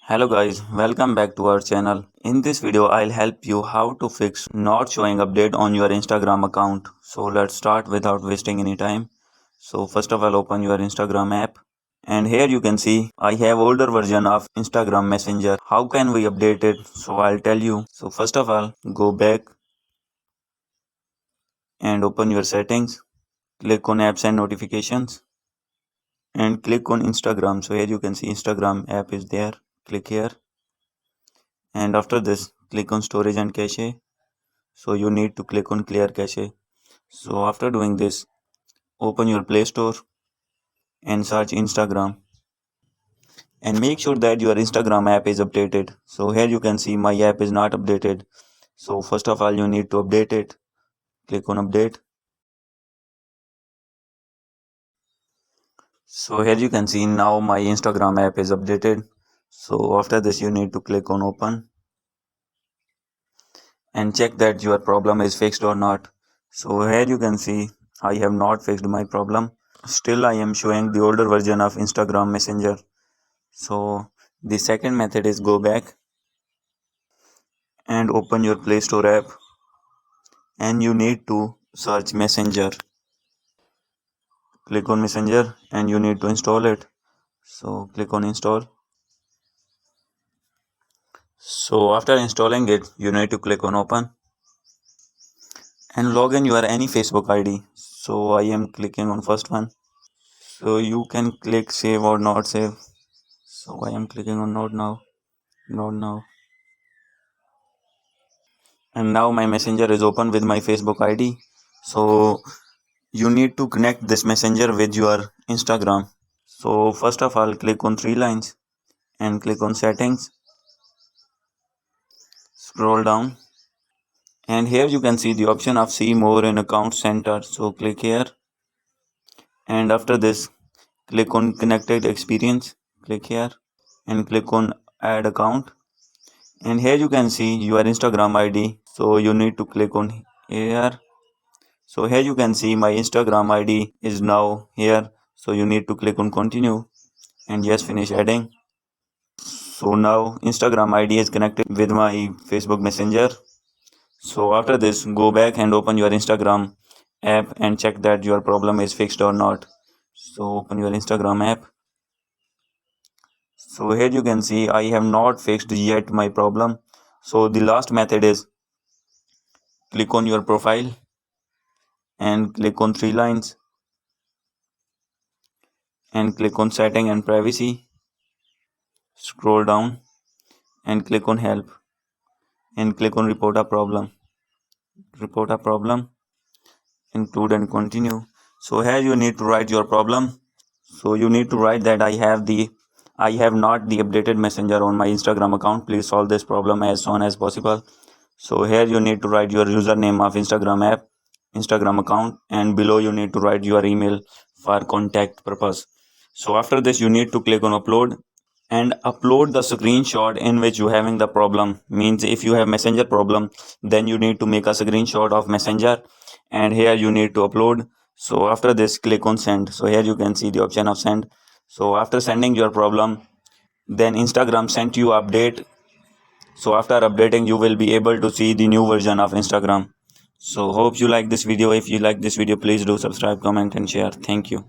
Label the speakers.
Speaker 1: Hello guys, welcome back to our channel. In this video, I'll help you how to fix not showing update on your Instagram account. So let's start without wasting any time. So first of all, open your Instagram app. And here you can see I have older version of Instagram Messenger. How can we update it? So I'll tell you. So first of all, go back and open your settings. Click on apps and notifications and click on Instagram. So here you can see Instagram app is there. Click here. And after this, click on storage and cache. So you need to click on clear cache. So after doing this, open your Play Store and search Instagram and make sure that your Instagram app is updated. So here you can see my app is not updated. So first of all, you need to update it. Click on update. So here you can see now my Instagram app is updated. So after this, you need to click on open and check that your problem is fixed or not. So here you can see I have not fixed my problem. Still I am showing the older version of Instagram Messenger. So the second method is go back and open your Play Store app and you need to search Messenger. Click on Messenger and you need to install it. So click on install. So after installing it, you need to click on open and log in your any Facebook ID. So I am clicking on first one. So you can click save or not save. So I am clicking on not now, not now. And now my messenger is open with my Facebook ID. So you need to connect this messenger with your Instagram. So first of all, click on three lines and click on settings. Scroll down and here you can see the option of see more in account center. So click here and after this click on connected experience. Click here and click on add account and here you can see your Instagram ID. So you need to click on here. So here you can see my Instagram ID is now here. So you need to click on continue and just finish adding. So now Instagram ID is connected with my Facebook Messenger. So after this, go back and open your Instagram app and check that your problem is fixed or not. So open your Instagram app. So here you can see I have not fixed yet my problem. So the last method is click on your profile and click on three lines and click on setting and privacy. Scroll down and click on help and click on report a problem. Report a problem, include and continue. So here you need to write your problem. So you need to write that I have not the updated messenger on my Instagram account. Please solve this problem as soon as possible. So here you need to write your username of Instagram app, Instagram account, and below you need to write your email for contact purpose. So after this you need to click on upload and upload the screenshot in which you having the problem. Means if you have messenger problem, then you need to make a screenshot of messenger and here you need to upload. So after this click on send. So here you can see the option of send. So after sending your problem, then Instagram sent you update. So after updating you will be able to see the new version of Instagram. So hope you like this video. If you like this video, please do subscribe, comment and share. Thank you.